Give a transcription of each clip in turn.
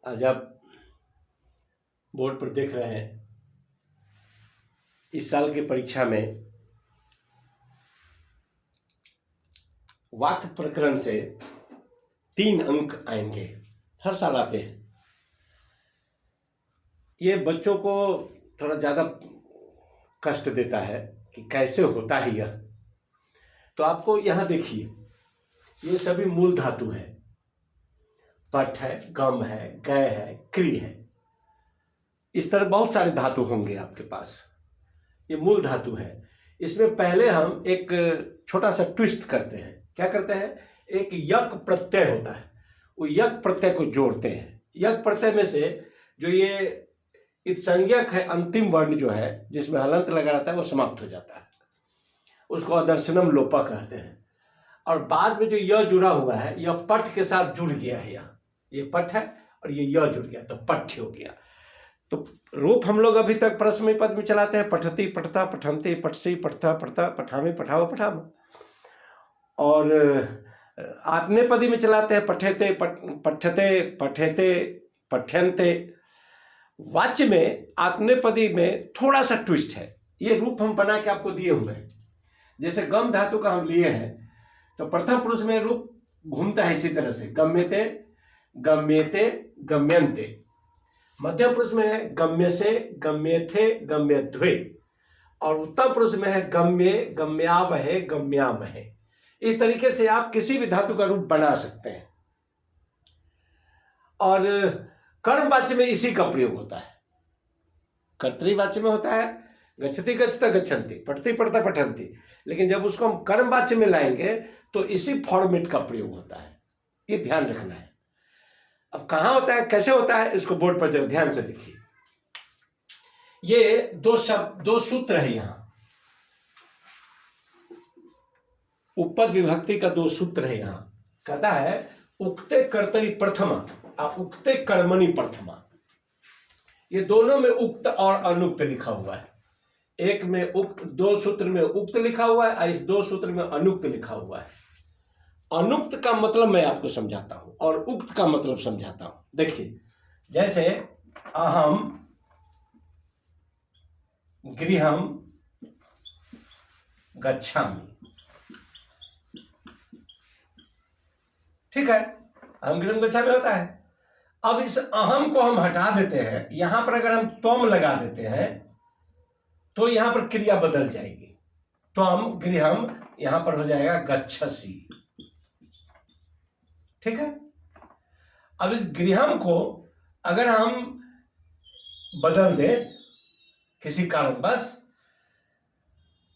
आज आप बोर्ड पर देख रहे हैं, इस साल की परीक्षा में वाक्य प्रकरण से 3 अंक आएंगे। हर साल आते हैं। ये बच्चों को थोड़ा ज़्यादा कष्ट देता है कि कैसे होता है यह। तो आपको यहाँ देखिए, ये सभी मूल धातु है। पठ है, गम है, गय है, क्री है। इस तरह बहुत सारे धातु होंगे आपके पास। ये मूल धातु है। इसमें पहले हम एक छोटा सा ट्विस्ट करते हैं। क्या करते हैं? एक यक प्रत्यय होता है, वो यक प्रत्यय को जोड़ते हैं। यक प्रत्यय में से जो ये इत्संज्ञक है, अंतिम वर्ण जो है जिसमें हलंत लगा रहता है, वो समाप्त हो जाता है। उसको अदर्शनम लोपा कहते हैं। और बाद में जो य जुड़ा हुआ है, यह पठ के साथ जुड़ गया है। ये पठ है और ये य जुड़ गया तो पठ्य हो गया। तो रूप हम लोग अभी तक परस्मय पद में चलाते हैं। पठती, पठता, पठन्ते, पठसी, पठता, पठता, पठामे, पठाव, पठाम। और आत्मनेपदी में चलाते हैं। पठेते, पठ्यते, पठेते, पठ्यन्ते। वाच्य में आत्मनेपदी में थोड़ा सा ट्विस्ट है। ये रूप हम बना के आपको दिए हुए हैं। जैसे गम धातु का हम लिए हैं, तो प्रथम पुरुष में रूप घूमता है इसी तरह से। गम्यते, गम्येते, गम्यन्ते। मध्यम पुरुष में है गम्य से, गम्येथे, गम्यध्वे। और उत्तम पुरुष में है गम्ये, गम्यावहे, गम्यामहे। इस तरीके से आप किसी भी धातु का रूप बना सकते हैं। और कर्मवाच्य में इसी का प्रयोग होता है। कर्तृवाच्य में होता है गच्छति, गच्छता, गच्छन्ति, पठति, पठता, पठन्ति। लेकिन जब उसको हम कर्मवाच्य में लाएंगे तो इसी फॉर्मेट का प्रयोग होता है। ये ध्यान रखना है। अब कहाँ होता है, कैसे होता है, इसको बोर्ड पर जरा ध्यान से देखिए। ये दो सूत्र है। यहां उपपद विभक्ति का 2 सूत्र है। यहां कहता है उक्ते कर्तरि प्रथमा और उक्ते कर्मणि प्रथमा। ये दोनों में उक्त और अनुक्त लिखा हुआ है। एक में उक्त, 2 सूत्र में उक्त लिखा हुआ है और इस 2 सूत्र में अनुक्त लिखा हुआ है। अनुक्त का मतलब मैं आपको समझाता हूं और उक्त का मतलब समझाता हूं। देखिए, जैसे अहम गृहम गच्छामि, ठीक है, अहम गृहम गच्छामि होता है। अब इस अहम को हम हटा देते हैं। यहां पर अगर हम त्वम लगा देते हैं तो यहां पर क्रिया बदल जाएगी। त्वम गृहम यहां पर हो जाएगा गच्छसि, ठीक है। अब इस गृहम को अगर हम बदल दें किसी कारणवश,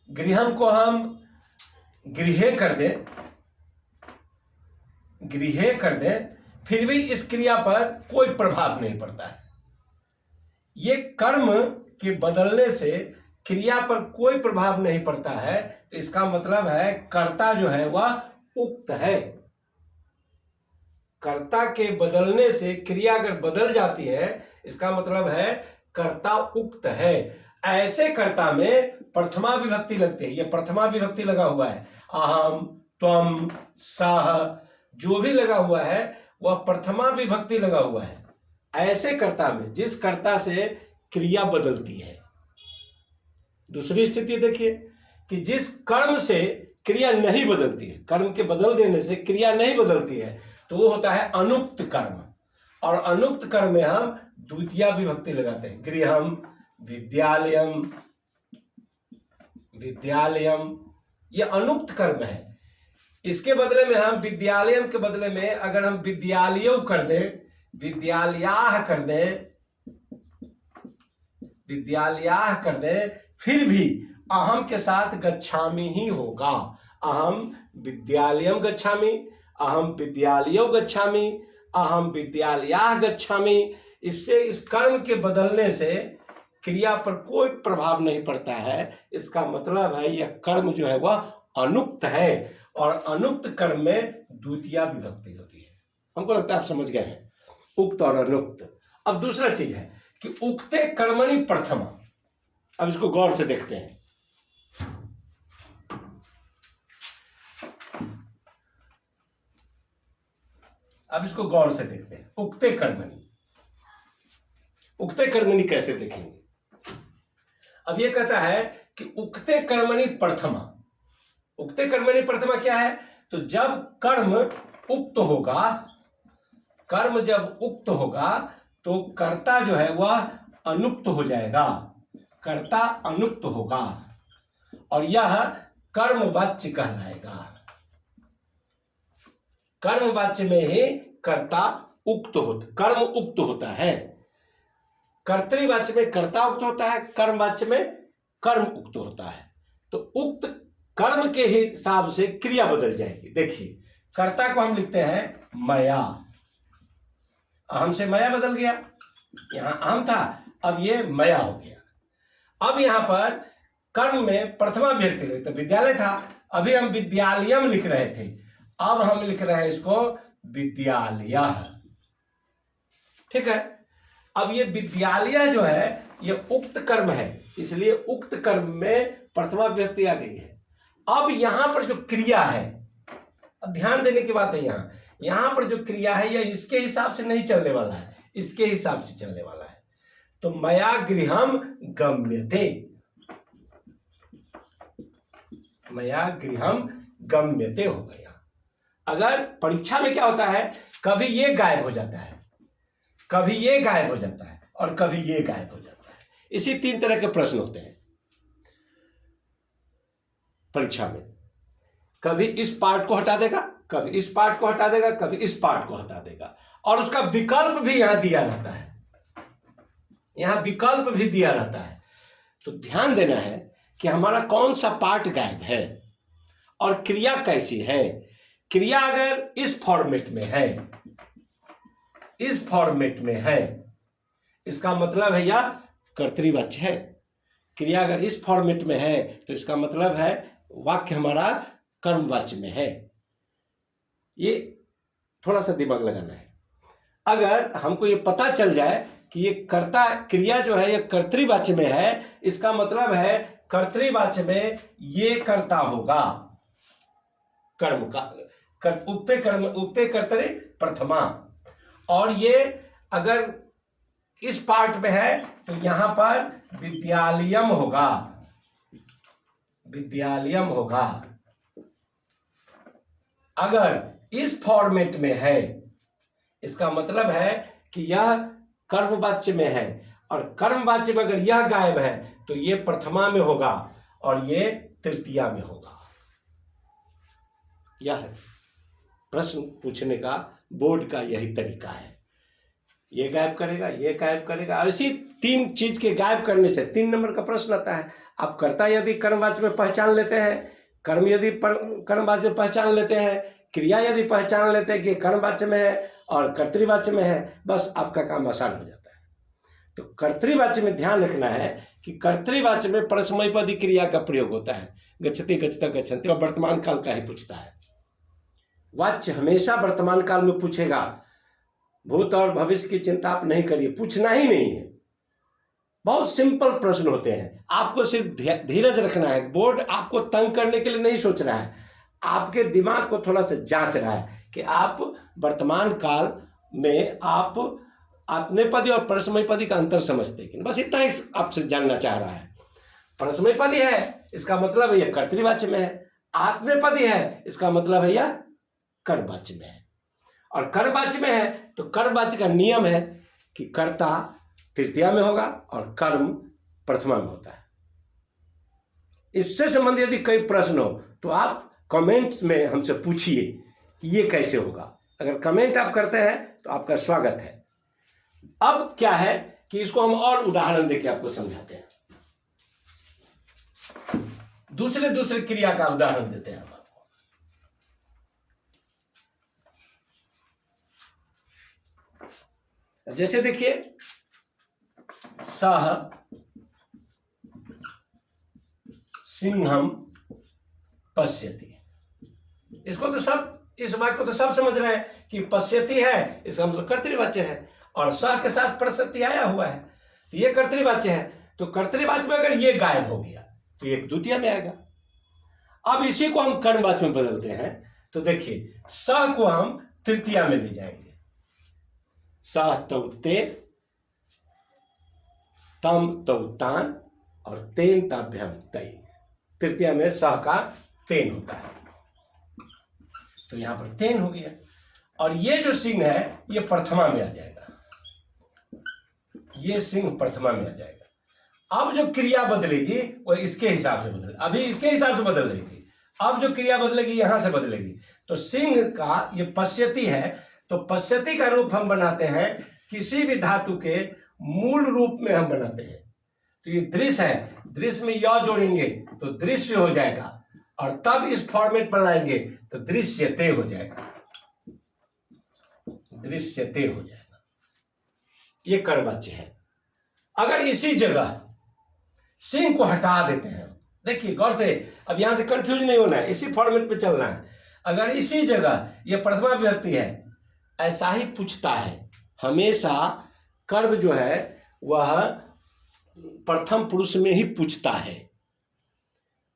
गृहम को हम गृहे कर दें, गृहे कर दें, फिर भी इस क्रिया पर कोई प्रभाव नहीं पड़ता है। ये कर्म के बदलने से क्रिया पर कोई प्रभाव नहीं पड़ता है। तो इसका मतलब है कर्ता जो है वह उक्त है। कर्ता के बदलने से क्रिया अगर बदल जाती है, इसका मतलब है कर्ता उक्त है। ऐसे कर्ता में प्रथमा विभक्ति लगती है। ये प्रथमा विभक्ति लगा हुआ है। अहम, त्वम, सह, जो भी लगा हुआ है वह प्रथमा विभक्ति लगा हुआ है। ऐसे कर्ता में, जिस कर्ता से क्रिया बदलती है। दूसरी स्थिति देखिए कि जिस कर्म से क्रिया नहीं बदलती है, कर्म के बदल देने से क्रिया नहीं बदलती है, तो वो होता है अनुक्त कर्म। और अनुक्त कर्म में हम द्वितीया विभक्ति लगाते हैं। गृहम, विद्यालयम, विद्यालयम, ये अनुक्त कर्म है। इसके बदले में हम विद्यालयम के बदले में अगर हम विद्यालय कर दें, विद्यालयाः कर दें, विद्यालयाः कर दें, फिर भी अहम के साथ गच्छामि ही होगा। अहम विद्यालयम गच्छामि, अहम विद्यालयो गच्छामि, अहम विद्यालयाः गच्छामि। इससे इस कर्म के बदलने से क्रिया पर कोई प्रभाव नहीं पड़ता है। इसका मतलब है यह कर्म जो है वह अनुक्त है। और अनुक्त कर्म में द्वितीया विभक्ति होती है। हमको लगता है आप समझ गए हैं, उक्त और अनुक्त। अब दूसरा चीज है कि उक्ते कर्मणि प्रथमा। अब इसको गौर से देखते हैं। अब इसको गौर से देखते हैं। उक्ते कर्मणि, उक्ते कर्मणि कैसे देखेंगे? अब ये कहता है कि उक्ते कर्मणि प्रथमा। उक्ते कर्मणि प्रथमा क्या है? तो जब कर्म उक्त होगा, कर्म जब उक्त होगा तो कर्ता जो है वह अनुक्त हो जाएगा, कर्ता अनुक्त होगा और यह कर्मवाच्य कहलाएगा। कर्मवाच्य में ही कर्ता उक्त होता, कर्म उक्त होता है। कर्तृवाच्य में कर्ता उक्त होता है, कर्मवाच्य में कर्म उक्त होता है। तो उक्त कर्म के हिसाब से क्रिया बदल जाएगी। देखिए, कर्ता को हम लिखते हैं मया, अहम से मया बदल गया, यहां अहम था, अब ये मया हो गया। अब यहां पर कर्म में प्रथमा विभक्ति लिखते, तो विद्यालय था, अभी हम विद्यालयम लिख रहे थे, अब हम लिख रहे हैं इसको विद्यालयः। ठीक है। अब ये विद्यालय जो है ये उक्त कर्म है, इसलिए उक्त कर्म में प्रथमा विभक्ति आ गई है। अब यहां पर जो क्रिया है, अब ध्यान देने की बात है, यहां पर जो क्रिया है यह इसके हिसाब से नहीं चलने वाला है, इसके हिसाब से चलने वाला है। तो मया गृहम गम्यते, मया गृहम गम्यते हो गया। अगर परीक्षा में क्या होता है, कभी ये गायब हो जाता है, कभी ये गायब हो जाता है और कभी ये गायब हो जाता है। इसी 3 तरह के प्रश्न होते हैं परीक्षा में। कभी इस पार्ट को हटा देगा, कभी इस पार्ट को हटा देगा, कभी इस पार्ट को हटा देगा, और उसका विकल्प भी यहां दिया रहता है, यहां विकल्प भी दिया रहता है। तो ध्यान देना है कि हमारा कौन सा पार्ट गायब है और क्रिया कैसी है। क्रिया अगर इस फॉर्मेट में है, इस फॉर्मेट में है, इसका मतलब है यह कर्तृवाच्य है। क्रिया अगर इस फॉर्मेट में है तो इसका मतलब है वाक्य हमारा कर्मवाच्य में है। ये थोड़ा सा दिमाग लगाना है। अगर हमको ये पता चल जाए कि ये कर्ता क्रिया जो है ये कर्तृवाच्य में है, इसका मतलब है कर्तृवाच्य में ये कर्ता होगा, कर्म का उक्ते कर्तरि प्रथमा। और ये अगर इस पार्ट में है तो यहां पर विद्यालयम होगा, विद्यालयम होगा। अगर इस फॉर्मेट में है, इसका मतलब है कि यह कर्मवाच्य में है, और कर्मवाच्य में अगर यह गायब है तो ये प्रथमा में होगा और ये तृतीया में होगा। यह प्रश्न पूछने का बोर्ड का यही तरीका है। ये गायब करेगा, ये गायब करेगा, और इसी 3 चीज के गायब करने से 3 नंबर का प्रश्न आता है। आप कर्ता यदि कर्मवाच्य में पहचान लेते हैं, कर्म यदि कर्मवाच्य में पहचान लेते हैं, क्रिया यदि पहचान लेते हैं कि कर्मवाच्य में है और कर्तृवाच्य में है, बस आपका काम आसान हो जाता है। तो कर्तृवाच्य में ध्यान रखना है कि कर्तृवाच्य में परस्मैपदी क्रिया का प्रयोग होता है, गच्छति गच्छता गच्छन्ति, और वर्तमान काल का ही पूछता है। वाच्य हमेशा वर्तमान काल में पूछेगा। भूत और भविष्य की चिंता आप नहीं करिए, पूछना ही नहीं है। बहुत सिंपल प्रश्न होते हैं, आपको सिर्फ धीरज रखना है। बोर्ड आपको तंग करने के लिए नहीं सोच रहा है, आपके दिमाग को थोड़ा सा जांच रहा है कि आप वर्तमान काल में आप आत्मनेपदी और परस्मैपदी का अंतर समझते हैं, बस इतना ही आपसे जानना चाह रहा है। परस्मैपदी है इसका मतलब है यह कर्तृवाच्य में है, आत्मनेपदी है इसका मतलब है यह कर्मवाच्य में है, और कर्मवाच्य में है तो कर्मवाच्य का नियम है कि कर्ता तृतीया में होगा और कर्म प्रथमा में होता है। इससे संबंधित यदि कोई प्रश्न हो तो आप कमेंट्स में हमसे पूछिए कि ये कैसे होगा। अगर कमेंट आप करते हैं तो आपका स्वागत है। अब क्या है कि इसको हम और उदाहरण देके आपको समझाते हैं, दूसरे क्रिया का उदाहरण देते हैं हम आपको। जैसे देखिए, सह सिंहम पश्यति, इसको तो सब, इस वाक्य को तो सब समझ रहे हैं कि पश्यति है इसका मतलब कर्तृवाच्य है, और सह के साथ प्रसक्ति आया हुआ है तो ये कर्तृवाच्य है। तो कर्तृवाच्य में अगर ये गायब हो गया तो ये द्वितीय में आएगा। अब इसी को हम कर्मवाच्य में बदलते हैं, तो देखिए सह को हम तृतीया में ले जाएंगे। सह तो ते तम तो तान और तेन ताभ्यम तय। तृतीया में सह का तेन होता है, तो यहां पर तेन हो गया। और ये जो सिंह है ये प्रथमा में आ जाएगा, ये सिंह प्रथमा में आ जाएगा। अब जो क्रिया बदलेगी वो इसके हिसाब से बदल, अभी इसके हिसाब से बदल रही थी, अब जो क्रिया बदलेगी यहां से बदलेगी। तो सिंह का ये पश्यति है, तो पश्यति का रूप हम बनाते हैं किसी भी धातु के मूल रूप में हम बनाते हैं। तो ये दृश्य है, दृश्य में य जोड़ेंगे तो दृश्य हो जाएगा, और तब इस फॉर्मेट पर लाएंगे तो दृश्यते हो जाएगा, दृश्यते हो जाएगा। ये कर्मवाच्य है। अगर इसी जगह सिंह को हटा देते हैं, देखिए गौर से, अब यहां से कंफ्यूज नहीं होना है, इसी फॉर्मेट पे चलना है। अगर इसी जगह ये प्रथमा विभक्ति है, ऐसा ही पूछता है हमेशा, कर्म जो है वह प्रथम पुरुष में ही पूछता है।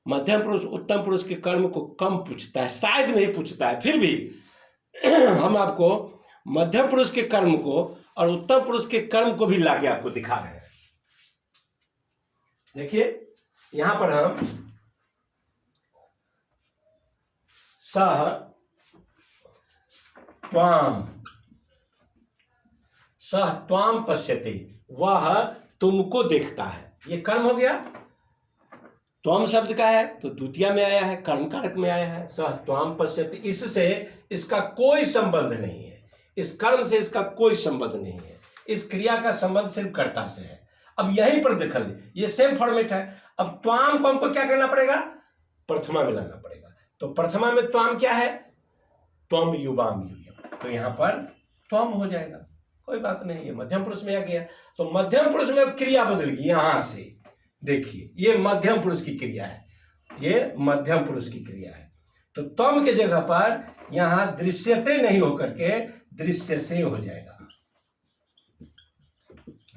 मध्यम पुरुष उत्तम पुरुष के कर्म को कम पूछता है, शायद नहीं पूछता है, फिर भी हम आपको मध्यम पुरुष के कर्म को और उत्तम पुरुष के कर्म को भी लाके आपको दिखा रहे हैं। देखिए यहां पर हम सह त्वाम, सह त्वाम पश्यते, वह तुमको देखता है, ये कर्म हो गया। त्वम शब्द का है तो द्वितीय में आया है, कर्म कारक में आया है, सह त्वाम पश्यते। इससे इसका कोई संबंध नहीं है, इस कर्म से इसका कोई संबंध नहीं है, इस क्रिया का संबंध सिर्फ कर्ता से है। अब यहीं पर देखल, ये सेम फॉर्मेट है। अब त्वाम को हमको क्या करना पड़ेगा, प्रथमा में लाना पड़ेगा। तो प्रथमा में त्वाम क्या है, त्वम युवाम यूयम, तो यहां पर त्वम हो जाएगा, कोई बात नहीं है, मध्यम पुरुष में आ गया। तो मध्यम पुरुष में अब क्रिया बदलेगी, यहां से देखिए ये मध्यम पुरुष की क्रिया है, ये मध्यम पुरुष की क्रिया है। तो त्वम के जगह पर यहां दृश्यते नहीं होकर के दृश्य से हो जाएगा,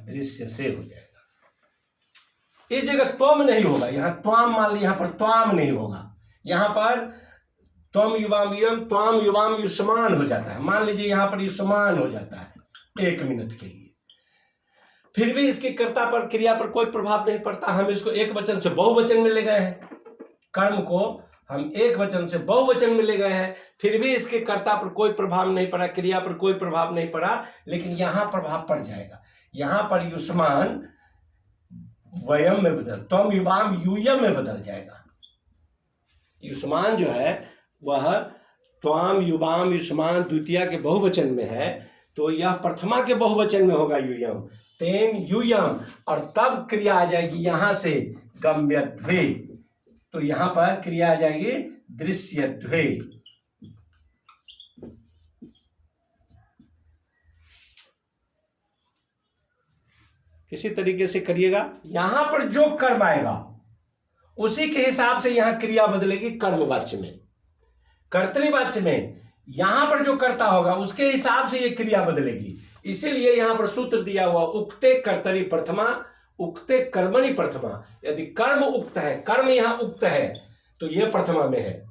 दृश्य से हो जाएगा। इस जगह त्वम नहीं होगा, यहां त्वाम मान ली, यहां पर त्वाम नहीं होगा, यहां पर त्वम युवाम युयम, त्वाम युवाम युष्मान हो जाता है। मान लीजिए यहां पर युष्मान हो जाता है 1 मिनट के लिए, फिर भी इसके कर्ता पर क्रिया पर कोई प्रभाव नहीं पड़ता। हम इसको एक वचन से बहुवचन में ले गए हैं, कर्म को हम एक वचन से बहुवचन में ले गए हैं, फिर भी इसके कर्ता पर कोई प्रभाव नहीं पड़ा, क्रिया पर कोई प्रभाव नहीं पड़ा, लेकिन यहां प्रभाव पड़ जाएगा। यहां पर युष्मान वयम में बदल, त्वम युवाम यूयम में बदल जाएगा। युष्मान जो है वह त्वाम युवाम युष्मान द्वितीया के बहुवचन में है, तो यह प्रथमा के बहुवचन में होगा यूयम, तेन यूयम, और तब क्रिया आ जाएगी यहां से गम्यध्वे, तो यहां पर क्रिया आ जाएगी दृश्यध्वे। किसी तरीके से करिएगा, यहां पर जो कर्म आएगा उसी के हिसाब से यहां क्रिया बदलेगी। कर्मवाच्य में, कर्तृवाच्य में यहां पर जो कर्ता होगा उसके हिसाब से ये क्रिया बदलेगी। इसीलिए यहां पर सूत्र दिया हुआ उक्ते कर्तरि प्रथमा, उक्ते कर्मणि प्रथमा। यदि कर्म उक्त है, कर्म यहां उक्त है तो ये प्रथमा में है,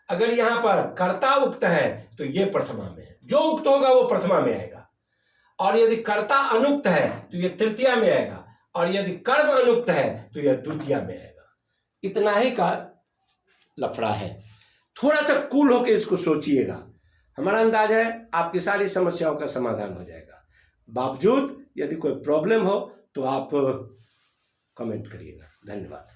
अगर यहां पर कर्ता उक्त है तो ये प्रथमा में है, जो उक्त होगा वो प्रथमा में आएगा। और यदि कर्ता अनुक्त है तो ये तृतीया में आएगा, और यदि कर्म अनुक्त है तो यह द्वितीया में आएगा। इतना ही का लफड़ा है, थोड़ा सा कूल होकर इसको सोचिएगा, हमारा अंदाज है आपकी सारी समस्याओं का समाधान हो जाएगा। बावजूद यदि कोई प्रॉब्लम हो तो आप कमेंट करिएगा। धन्यवाद।